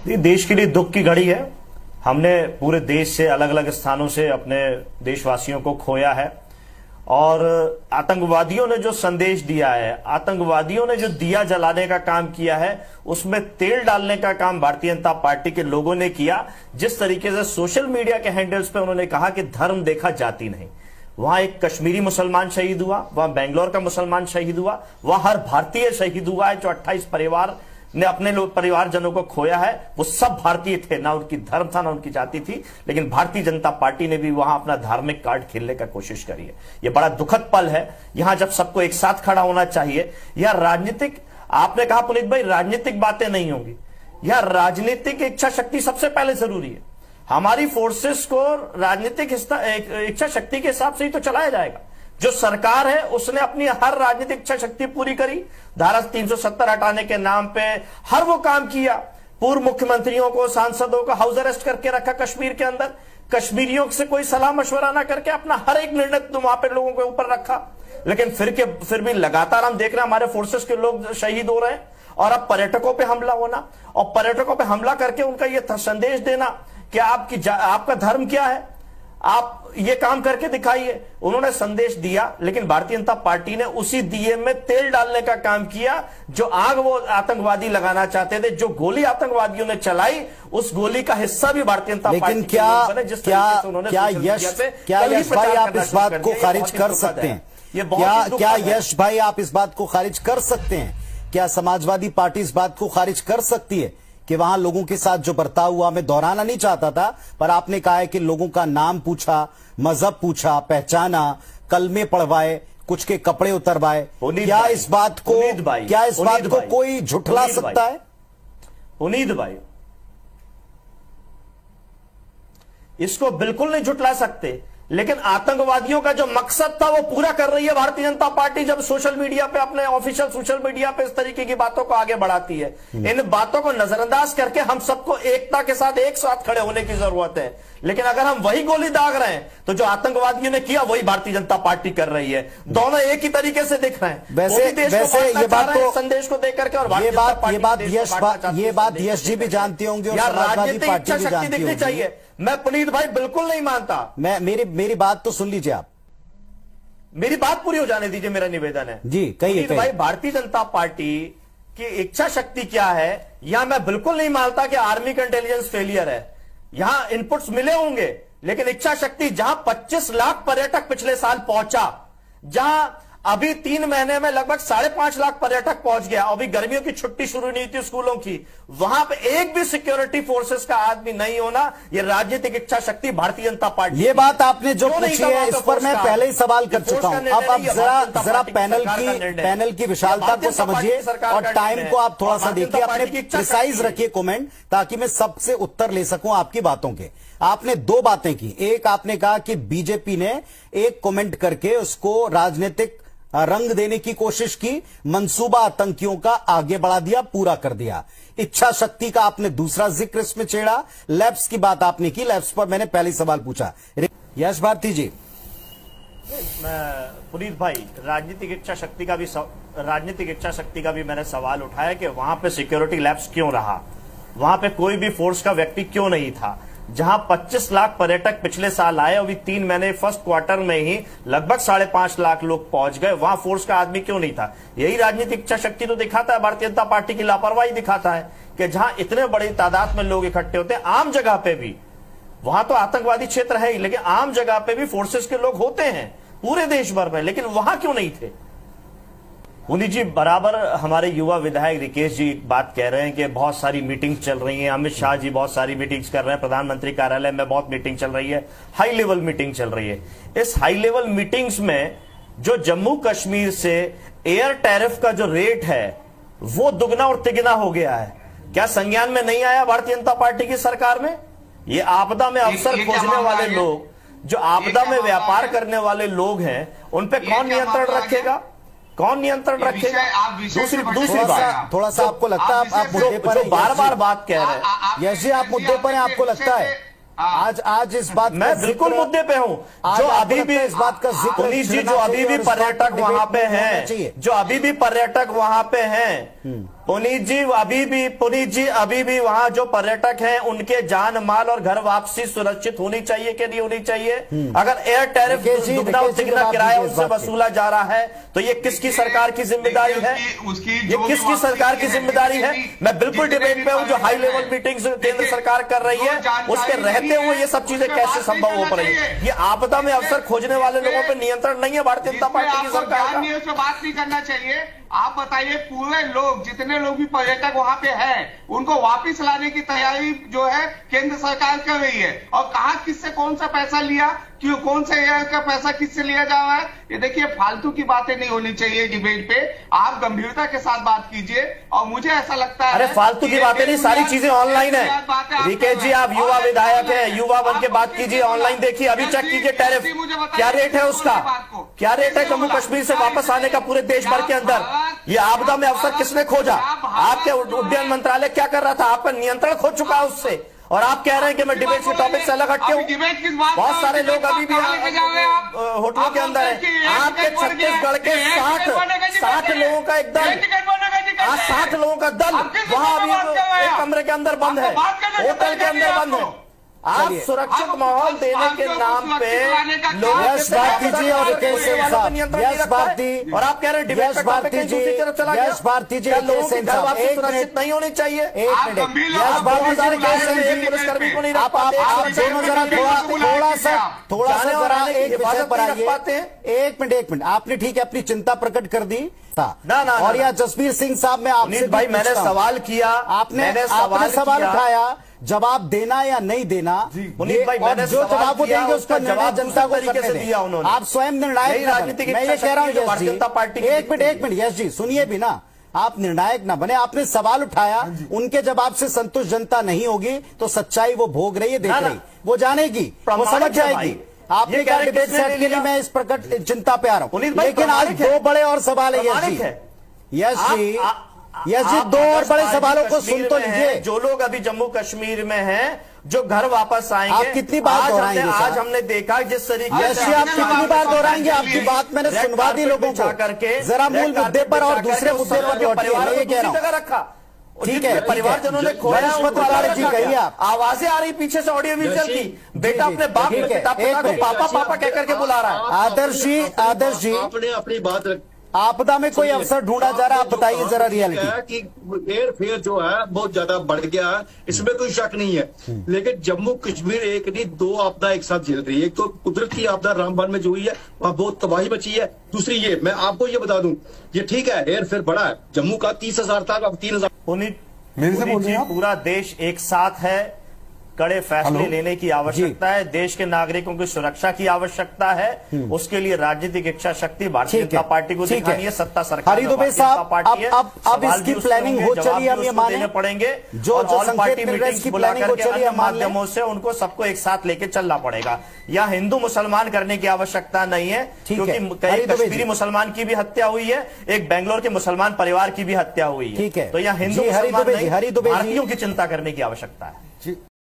ये देश के लिए दुख की घड़ी है। हमने पूरे देश से अलग अलग स्थानों से अपने देशवासियों को खोया है और आतंकवादियों ने जो संदेश दिया है, आतंकवादियों ने जो दिया जलाने का काम किया है, उसमें तेल डालने का काम भारतीय जनता पार्टी के लोगों ने किया। जिस तरीके से सोशल मीडिया के हैंडल्स पे उन्होंने कहा कि धर्म देखा जाति नहीं, वहां एक कश्मीरी मुसलमान शहीद हुआ, वहां बेंगलोर का मुसलमान शहीद हुआ, वहां हर भारतीय शहीद हुआ है। जो 28 परिवार ने अपने परिवारजनों को खोया है वो सब भारतीय थे, ना उनकी धर्म था ना उनकी जाति थी, लेकिन भारतीय जनता पार्टी ने भी वहां अपना धार्मिक कार्ड खेलने का कोशिश करी है। यह बड़ा दुखद पल है। यहां जब सबको एक साथ खड़ा होना चाहिए, यह राजनीतिक, आपने कहा पुनीत भाई राजनीतिक बातें नहीं होंगी, यह राजनीतिक इच्छा शक्ति सबसे पहले जरूरी है। हमारी फोर्सेस को राजनीतिक इच्छा शक्ति के हिसाब से ही तो चलाया जाएगा। जो सरकार है उसने अपनी हर राजनीतिक इच्छा शक्ति पूरी करी, धारा 370 हटाने के नाम पे हर वो काम किया। पूर्व मुख्यमंत्रियों को, सांसदों को हाउस अरेस्ट करके रखा कश्मीर के अंदर, कश्मीरियों से कोई सलाह मशवरा ना करके अपना हर एक निर्णय तो वहां पे लोगों के ऊपर रखा। लेकिन फिर भी लगातार हम देख रहे हैं हमारे फोर्सेस के लोग शहीद हो रहे हैं। और अब पर्यटकों पर हमला होना और पर्यटकों पर हमला करके उनका यह संदेश देना कि आपका धर्म क्या है, आप ये काम करके दिखाइए। उन्होंने संदेश दिया, लेकिन भारतीय जनता पार्टी ने उसी दिए में तेल डालने का काम किया। जो आग वो आतंकवादी लगाना चाहते थे, जो गोली आतंकवादियों ने चलाई, उस गोली का हिस्सा भी भारतीय जनता पार्टी। लेकिन क्या यश भाई आप इस बात को खारिज कर सकते हैं? क्या यश भाई आप इस बात को खारिज कर सकते हैं? क्या समाजवादी पार्टी इस बात को खारिज कर सकती है कि वहां लोगों के साथ जो बर्ताव हुआ, मैं दोहराना नहीं चाहता था, पर आपने कहा है कि लोगों का नाम पूछा, मजहब पूछा, पहचाना, कलमे पढ़वाए, कुछ के कपड़े उतरवाए, क्या इस बात को कोई झुठला सकता है? पुनीत भाई, इसको बिल्कुल नहीं झुठला सकते, लेकिन आतंकवादियों का जो मकसद था वो पूरा कर रही है भारतीय जनता पार्टी। जब सोशल मीडिया पे, अपने ऑफिशियल सोशल मीडिया पे इस तरीके की बातों को आगे बढ़ाती है, इन बातों को नजरअंदाज करके हम सबको एकता के साथ एक साथ खड़े होने की जरूरत है। लेकिन अगर हम वही गोली दाग रहे हैं तो जो आतंकवादियों ने किया वही भारतीय जनता पार्टी कर रही है। दोनों एक ही तरीके से दिख रहे हैं। वैसे ये बात तो संदेश को देकर के, और ये बात यश जी भी जानती होंगे और समाजवादी पार्टी भी जानती होगी। चाहिए, मैं पुनीत भाई बिल्कुल नहीं मानता। मेरी बात तो सुन लीजिए, आप मेरी बात पूरी हो जाने दीजिए, मेरा निवेदन है जी। कहिए भाई, भारतीय जनता पार्टी की इच्छा शक्ति क्या है? यहां मैं बिल्कुल नहीं मानता कि आर्मी का इंटेलिजेंस फेलियर है। यहां इनपुट्स मिले होंगे, लेकिन इच्छा शक्ति, जहां 25 लाख पर्यटक पिछले साल पहुंचा, जहां अभी 3 महीने में लगभग 5.5 लाख पर्यटक पहुंच गया, अभी गर्मियों की छुट्टी शुरू नहीं थी स्कूलों की, वहां पे एक भी सिक्योरिटी फोर्सेस का आदमी नहीं होना, यह राजनीतिक इच्छा शक्ति भारतीय जनता पार्टी। ये बात आपने जो पूछी है इस पर मैं पहले ही सवाल कर चुका हूं। अब जरा पैनल की विशालता को समझिए और टाइम को आप थोड़ा सा देखिए, अपने प्रिसाइज रखिए कमेंट, ताकि मैं सबसे उत्तर ले सकूं आपकी बातों के। आपने 2 बातें की। एक, आपने कहा कि बीजेपी ने एक कमेंट करके उसको राजनीतिक रंग देने की कोशिश की, मंसूबा आतंकियों का आगे बढ़ा दिया, पूरा कर दिया। इच्छा शक्ति का आपने दूसरा जिक्र इसमें छेड़ा। लैब्स की बात आपने की, लैब्स पर मैंने पहले सवाल पूछा। यश भारती जी, पुनीत भाई, राजनीतिक इच्छा शक्ति का भी मैंने सवाल उठाया कि वहां पे सिक्योरिटी लैब्स क्यों रहा, वहां पे कोई भी फोर्स का व्यक्ति क्यों नहीं था। जहां 25 लाख पर्यटक पिछले साल आए, अभी 3 महीने फर्स्ट क्वार्टर में ही लगभग 5.5 लाख लोग पहुंच गए, वहां फोर्स का आदमी क्यों नहीं था? यही राजनीतिक इच्छा शक्ति तो दिखाता है, भारतीय जनता पार्टी की लापरवाही दिखाता है कि जहां इतने बड़ी तादाद में लोग इकट्ठे होते हैं, आम जगह पे भी, वहां तो आतंकवादी क्षेत्र है ही, लेकिन आम जगह पे भी फोर्सेस के लोग होते हैं पूरे देश भर में, लेकिन वहां क्यों नहीं थे? पुनीत जी, बराबर हमारे युवा विधायक रिकेश जी बात कह रहे हैं कि बहुत सारी मीटिंग्स चल रही हैं, अमित शाह जी बहुत सारी मीटिंग्स कर रहे हैं, प्रधानमंत्री कार्यालय में बहुत मीटिंग चल रही है, हाई लेवल मीटिंग चल रही है। इस हाई लेवल मीटिंग्स में जो जम्मू कश्मीर से एयर टैरिफ का जो रेट है वो दुगना और तिगुना हो गया है, क्या संज्ञान में नहीं आया भारतीय जनता पार्टी की सरकार में? ये आपदा में अवसर खोजने वाले लोग, जो आपदा में व्यापार करने वाले लोग हैं, उन पे कौन नियंत्रण रखेगा? कौन नियंत्रण रखेगा? दूसरी बात, थोड़ा सा आपको लगता है आप मुद्दे पर बार बात कह रहे हैं यश जी, आप मुद्दे पर हैं, आपको लगता है आज इस बात, मैं बिल्कुल मुद्दे पे हूं। जो अभी भी इस बात का जिक्र, पुनीत जी, जो अभी भी पर्यटक वहां पे हैं, जो अभी भी पर्यटक वहां पे हैं, पुनीत जी अभी भी वहां जो पर्यटक हैं उनके जान माल और घर वापसी सुरक्षित होनी चाहिए कि नहीं होनी चाहिए? अगर एयर टैरिफ दुगना तिगना किराया उससे वसूला जा रहा है तो ये किसकी सरकार की जिम्मेदारी है? ये किसकी सरकार की जिम्मेदारी है? मैं बिल्कुल डिबेट पे हूं। जो हाई लेवल मीटिंग्स केंद्र सरकार कर रही है उसके रहते हुए ये सब चीजें कैसे संभव हो पा रही है? ये आपदा में अवसर खोजने वाले लोगों पर नियंत्रण नहीं है भारतीय जनता पार्टी की सरकार का। न्यूज़ पे बात नहीं करना चाहिए। आप बताइए, पूरे लोग जितने लोग भी पर्यटक वहां पे हैं उनको वापस लाने की तैयारी जो है केंद्र सरकार कर रही है। और कहा किससे कौन सा पैसा लिया, क्यों, कौन से एयर का पैसा किससे लिया जा रहा है? ये देखिए, फालतू की बातें नहीं होनी चाहिए डिबेट पे। आप गंभीरता के साथ बात कीजिए। और मुझे ऐसा लगता है, अरे फालतू की बातें नहीं, सारी चीजें ऑनलाइन है। रिकेश जी, आप युवा विधायक हैं, युवा बन के बात कीजिए, ऑनलाइन देखिए, अभी चेक कीजिए टैरिफ क्या रेट है उसका, क्या रेट है जम्मू कश्मीर से वापस आने का पूरे देश भर के अंदर। ये आपदा में अवसर किसने खोजा? आपके उड्डयन मंत्रालय क्या कर रहा था? आपका नियंत्रण खो चुका है उससे। और आप कह रहे हैं कि मैं डिबेट के टॉपिक से अलग हटके हूं। बहुत सारे लोग अभी भी होटलों के अंदर है। आपके छत्तीसगढ़ के 60 लोगों का एक दल, 60 लोगों का दल वहां अभी एक कमरे के अंदर बंद है, होटल के अंदर बंद है। आप सुरक्षित माहौल देने के नाम पे लोग बात कीजिए और यस भारती, और आप कह रहे हैं डिबेट का टॉपिक दूसरी तरफ चला गया। यस भारती जी, लोगों की घर वापसी सुरक्षित नहीं होनी चाहिए? एक मिनट, यस भारती जी, पुलिसकर्मी को नहीं रख आप पाते, दोनों जरा थोड़ा सा जरा एक विषय पर आइए। एक मिनट, आपने ठीक है अपनी चिंता प्रकट कर दी ना। और या जसबीर सिंह साहब, मैं आपसे भाई मैंने सवाल किया, आपने सवाल उठाया, जवाब देना या नहीं देना, मुनीत भाई, मैंने जो जवाब वो देंगे उसका निर्णय जनता को करने दें। उन्होंने आप स्वयं निर्णायक राजनीति, मैं ये कह रहा हूँ भारतीय जनता पार्टी। एक मिनट यस जी, सुनिए भी ना, आप निर्णायक ना बने। आपने सवाल उठाया, उनके जवाब से संतुष्ट जनता नहीं होगी तो सच्चाई वो भोग रही है, देख रही, वो जानेगी, वो समझ जाएगी। आपने क्या डिबेट सेट के लिए मैं इस प्रकट चिंता पे आ रहा हूँ, लेकिन आज दो बड़े और सवाल है यस जी, यस जी, दो और बड़े सवालों को सुन तो लीजिए। जो लोग अभी जम्मू कश्मीर में हैं, जो घर वापस आएंगे, आप कितनी बार दोहराएंगे? आज हमने देखा जिस तरीके से आप कितनी बार दोहराएंगे? आपकी बात मैंने सुनवा दी लोगों को करके, जरा मूल मुद्दे पर और दूसरे मुद्दे पर परिवार को दूसरी जगह रखा। ठीक है, परिवारजनों ने खोया, जी कहिए आप। आवाजें आ रही पीछे से ऑडियो विजुअल की, बेटा अपने बाप पिता को पापा कह करके बुला रहा है। आदर्श जी, आपने अपनी बात आपदा में कोई अवसर ढूंढा जा रहा है, आप बताइए जरा रियलिटी। कि एयर फेयर जो है बहुत ज्यादा बढ़ गया है, इसमें कोई शक नहीं है। लेकिन जम्मू कश्मीर एक नहीं, दो आपदा एक साथ झेल रही है। एक तो कुदरती आपदा रामबन में जो हुई है, वहां बहुत तबाही मची है। दूसरी ये, मैं आपको ये बता दूं, ये ठीक है एयर फेयर बढ़ा है, जम्मू का 30,000 था, अब 3,000। पूरा देश एक साथ है, कड़े फैसले लेने की आवश्यकता है, देश के नागरिकों की सुरक्षा की आवश्यकता है। उसके लिए राजनीतिक इच्छा शक्ति भारतीय जनता पार्टी को दिखानी है। सत्ता सरकार हरि दुबे साहब, अब इसकी प्लानिंग हो चली, हम ये माने पड़ेंगे, जो ऑल पार्टी मीटिंग्स की प्लानिंग हो चली है, माध्यमों से उनको सबको एक साथ लेके चलना पड़ेगा। या हिंदू मुसलमान करने की आवश्यकता नहीं है, क्योंकि कई कश्मीरी मुसलमान की भी हत्या हुई है, एक बेंगलोर के मुसलमान परिवार की भी हत्या हुई है। तो यहाँ हिंदू मुसलमान नहीं, भारतीयों की चिंता करने की आवश्यकता है।